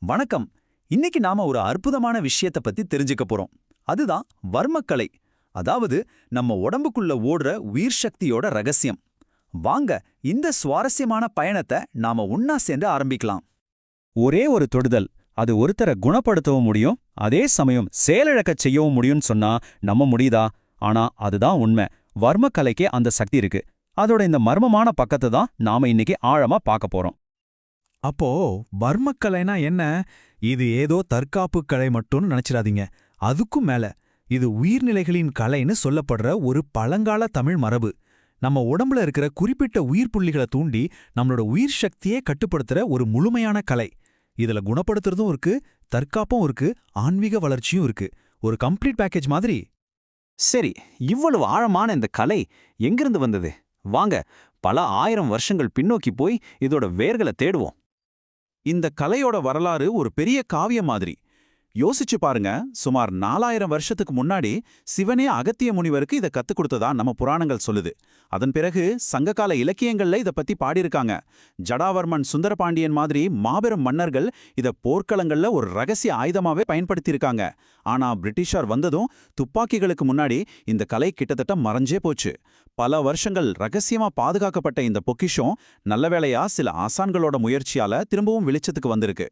வணக்கம். இன்னைக்கு நாம ஒரு அற்புதமான விஷயத்தை பத்தி தெரிஞ்சுக்க போறோம். அதுதான் வர்மக்கலை. அதாவது நம்ம உடம்புக்குள்ள ஓடுற உயிர் சக்தியோட ரகசியம். வாங்க இந்த சுவாரஸ்யமான பயணத்தை நாம ஒன்னா சேர்ந்து ஆரம்பிக்கலாம். ஒரே ஒரு தொடுதல், அது ஒருத்தரை குணப்படுத்தவும் முடியும், அதே சமயம் செயலிழக்கச் செய்யவும் முடியும்னு சொன்னா நம்ம முடியுதா? ஆனா அதுதான் உண்மை. வர்மக்கலைக்கே அந்த சக்தி இருக்கு. அதோட இந்த மர்மமான பக்கத்தை தான் நாம இன்னைக்கு ஆழமா பார்க்க போறோம். அப்போ வர்மக்கலைனா என்ன? இது ஏதோ தற்காப்பு கலை மட்டும்னு நினைச்சிடாதீங்க. அதுக்கும் மேல இது உயிர்நிலைகளின் கலைன்னு சொல்லப்படுற ஒரு பழங்கால தமிழ் மரபு. நம்ம உடம்புல இருக்கிற குறிப்பிட்ட உயிர் புள்ளிகளை தூண்டி நம்மளோட உயிர் சக்தியே கட்டுப்படுத்துற ஒரு முழுமையான கலை. இதுல குணப்படுத்துறதும் இருக்கு, தற்காப்பும் இருக்கு, ஆன்மீக வளர்ச்சியும் இருக்கு. ஒரு கம்ப்ளீட் பேக்கேஜ் மாதிரி. சரி, இவ்வளவு ஆழமான இந்த கலை எங்கிருந்து வந்தது? வாங்க பல ஆயிரம் வருஷங்கள் பின்னோக்கி போய் இதோட வேர்களை தேடுவோம். இந்த கலையோட வரலாறு ஒரு பெரிய காவியம் மாதிரி. யோசிச்சு பாருங்க, சுமார் 4000 வருஷத்துக்கு முன்னாடி சிவனே அகத்திய முனிவருக்கு இதை கத்துக் கொடுத்ததா நம்ம புராணங்கள் சொல்லுது. அதன் பிறகு சங்ககால இலக்கியங்கள்ல இதை பத்தி பாடியிருக்காங்க. ஜடாவர்மன், சுந்தரபாண்டியன் மாதிரி மாபெரும் மன்னர்கள் இதை போர்க்களங்கள்ல ஒரு ரகசிய ஆயுதமாவே பயன்படுத்தியிருக்காங்க. ஆனா பிரிட்டிஷார் வந்ததும் துப்பாக்கிகளுக்கு முன்னாடி இந்த கலை கிட்டத்தட்ட மறைஞ்சே போச்சு. பல வருஷங்கள் ரகசியமா பாதுகாக்கப்பட்ட இந்த பொக்கிஷம் நல்ல வேளையா சில ஆசான்களோட முயற்சியால திரும்பவும் வெளிச்சத்துக்கு வந்திருக்கு.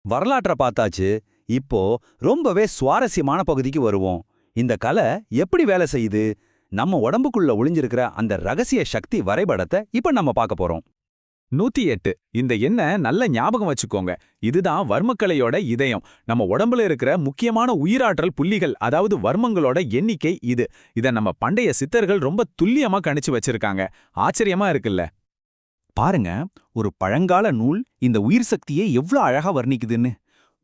வரலாற்றை பார்த்தாச்சு. இப்போ ரொம்பவே சுவாரஸ்யமான பகுதிக்கு வருவோம். இந்த கலை எப்படி வேலை செய்யுது? நம்ம உடம்புக்குள்ள ஒளிஞ்சிருக்கிற அந்த ரகசிய சக்தி வரைபடத்தை இப்ப நம்ம பார்க்க போறோம். 108 இந்த எண்ணை நல்ல ஞாபகம் வச்சுக்கோங்க. இதுதான் வர்மக்கலையோட இதயம். நம்ம உடம்புல இருக்கிற முக்கியமான உயிராற்றல் புள்ளிகள், அதாவது வர்மங்களோட எண்ணிக்கை இது. இத நம்ம பண்டைய சித்தர்கள் ரொம்ப துல்லியமா கணிச்சு வச்சிருக்காங்க. ஆச்சரியமா இருக்குல்ல? பாருங்க, ஒரு பழங்கால நூல் இந்த உயிர் சக்தியை எவ்வளவு அழகா வர்ணிக்குதுன்னு.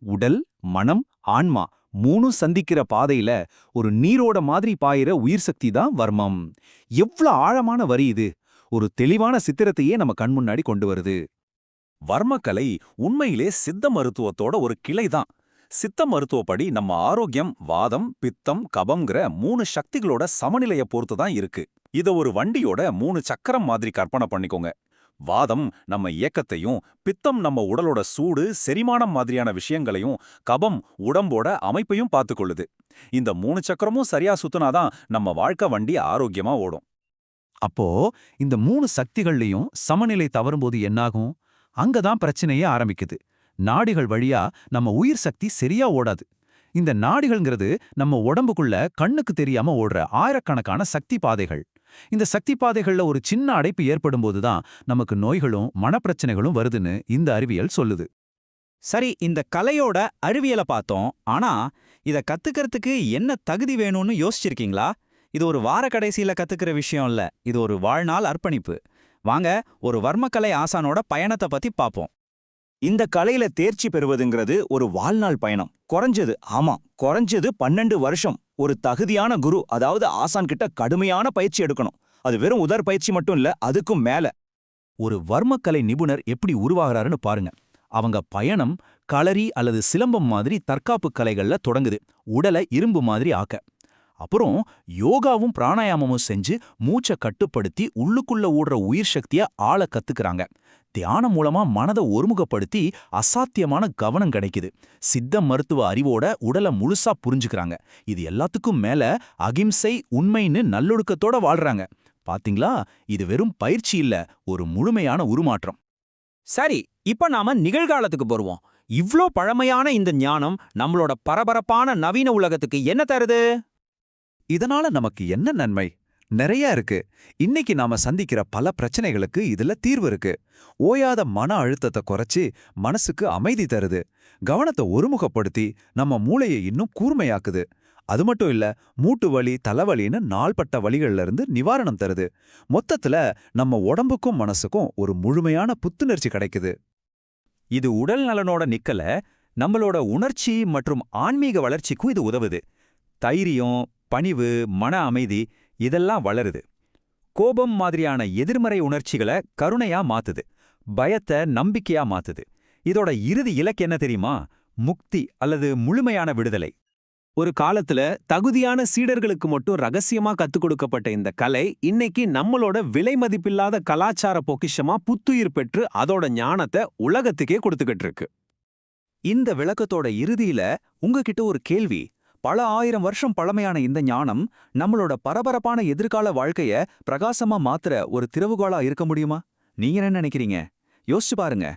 உடல், மனம், ஆன்மா மூணும் சந்திக்கிற பாதையில ஒரு நீரோட மாதிரி பாயிற உயிர் சக்தி தான் வர்மம். எவ்வளவு ஆழமான வரி இது! ஒரு தெளிவான சித்திரத்தையே நம்ம கண் முன்னாடி கொண்டு வருது. வர்மக்கலை உண்மையிலே சித்த மருத்துவத்தோட ஒரு கிளைதான். சித்த மருத்துவப்படி நம்ம ஆரோக்கியம் வாதம், பித்தம், கபம்ங்கிற 3 சக்திகளோட சமநிலையை பொறுத்து தான் இருக்கு. இத ஒரு வண்டியோட 3 சக்கரம் மாதிரி கற்பனை பண்ணிக்கோங்க. வாதம் நம்ம இயக்கத்தையும், பித்தம் நம்ம உடலோட சூடு, செரிமானம் மாதிரியான விஷயங்களையும், கபம் உடம்போட அமைப்பையும் பார்த்துக்கொள்ளுது. இந்த 3 சக்கரமும் சரியா சுத்துனாதான் நம்ம வாழ்க்கை வண்டி ஆரோக்கியமா ஓடும். அப்போ இந்த 3 சக்திகள்லயும் சமநிலை தவறும்போது என்னாகும்? அங்கதான் பிரச்சனையே ஆரம்பிக்குது. நாடிகள் வழியா நம்ம உயிர் சக்தி சரியா ஓடாது. இந்த நாடிகள்ங்கிறது நம்ம உடம்புக்குள்ள கண்ணுக்கு தெரியாம ஓடுற ஆயிரக்கணக்கான சக்தி பாதைகள். இந்த சக்தி பாதைகள்ல ஒரு சின்ன அடைப்பு ஏற்படும்போது தான் நமக்கு நோய்களும் மனப்பிரச்சனைகளும் வருதுன்னு இந்த அறிவியல் சொல்லுது. சரி, இந்த கலையோட அறிவியலை பார்த்தோம். ஆனா இத கத்துக்கிறதுக்கு என்ன தகுதி வேணும்னு யோசிச்சிருக்கீங்களா? இது ஒரு வார கடைசியில கத்துக்கிற விஷயம் இல்ல. இது ஒரு வாழ்நாள் அர்ப்பணிப்பு. வாங்க ஒரு வர்மக்கலை ஆசானோட பயணத்தை பத்தி பார்ப்போம். இந்த கலையில தேர்ச்சி பெறுவதுங்கிறது ஒரு வாழ்நாள் பயணம். குறைஞ்சது 12 வருஷம் ஒரு தகுதியான குரு, அதாவது ஆசான் கிட்ட கடுமையான பயிற்சி எடுக்கணும். அது வெறும் உடற்பயிற்சி மட்டும் இல்ல, அதுக்கும் மேல. ஒரு வர்மக்கலை நிபுணர் எப்படி உருவாகிறாருன்னு பாருங்க. அவங்க பயணம் களரி அல்லது சிலம்பம் மாதிரி தற்காப்பு கலைகள்ல தொடங்குது, உடலை இரும்பு மாதிரி ஆக்க. அப்புறம் யோகாவும் பிராணாயாமமும் செஞ்சு மூச்சை கட்டுப்படுத்தி உள்ளுக்குள்ள ஓடுற உயிர் சக்திய ஆள கத்துக்கிறாங்க. தியானம் மூலமா மனதை ஒருமுகப்படுத்தி அசாத்தியமான கவனம் கிடைக்குது. சித்த மருத்துவ அறிவோட உடலை முழுசா புரிஞ்சுக்கிறாங்க. இது எல்லாத்துக்கும் மேல அகிம்சை, உண்மைன்னு நல்லொழுக்கத்தோட வாழ்றாங்க. பாத்தீங்களா? இது வெறும் பயிற்சி இல்ல, ஒரு முழுமையான உருமாற்றம். சரி, இப்ப நாம நிகழ்காலத்துக்கு போருவோம். இவ்ளோ பழமையான இந்த ஞானம் நம்மளோட பரபரப்பான நவீன உலகத்துக்கு என்ன தருது? இதனால நமக்கு என்ன நன்மை? நிறைய இருக்கு. இன்னைக்கு நாம சந்திக்கிற பல பிரச்சனைகளுக்கு இதுல தீர்வு இருக்கு. ஓயாத மன அழுத்தத்தை குறைச்சி மனசுக்கு அமைதி தருது. கவனத்தை ஒருமுகப்படுத்தி நம்ம மூளையை இன்னும் கூர்மையாக்குது. அது மட்டும் இல்ல, மூட்டு வலி, தலைவலின்னு நாள்பட்ட வலிகள்ல இருந்து நிவாரணம் தருது. மொத்தத்துல நம்ம உடம்புக்கும் மனசுக்கும் ஒரு முழுமையான புத்துணர்ச்சி கிடைக்குது. இது உடல் நலனோட நிக்கல, நம்மளோட உணர்ச்சி மற்றும் ஆன்மீக வளர்ச்சிக்கும் இது உதவுது. தைரியம், பணிவு, மன அமைதி இதெல்லாம் வளருது. கோபம் மாதிரியான எதிர்மறை உணர்ச்சிகளை கருணையா மாத்துது. பயத்தை நம்பிக்கையா மாத்துது. இதோட இறுதி இலக்கு என்ன தெரியுமா? முக்தி அல்லது முழுமையான விடுதலை. ஒரு காலத்துல தகுதியான சீடர்களுக்கு மட்டும் ரகசியமா கத்துக் கொடுக்கப்பட்ட இந்த கலை இன்னைக்கு நம்மளோட விலை மதிப்பில்லாத கலாச்சார பொக்கிஷமா புத்துயிர் பெற்று அதோட ஞானத்தை உலகத்துக்கே கொடுத்துக்கிட்டு இருக்கு. இந்த விளக்கத்தோட இறுதியில உங்ககிட்ட ஒரு கேள்வி. பல ஆயிரம் வருஷம் பழமையான இந்த ஞானம் நம்மளோட பரபரப்பான எதிர்கால வாழ்க்கைய பிரகாசமா மாத்துற ஒரு திறவுகோலா இருக்க முடியுமா? நீங்க என்ன நினைக்கிறீங்க? யோசிச்சு பாருங்க.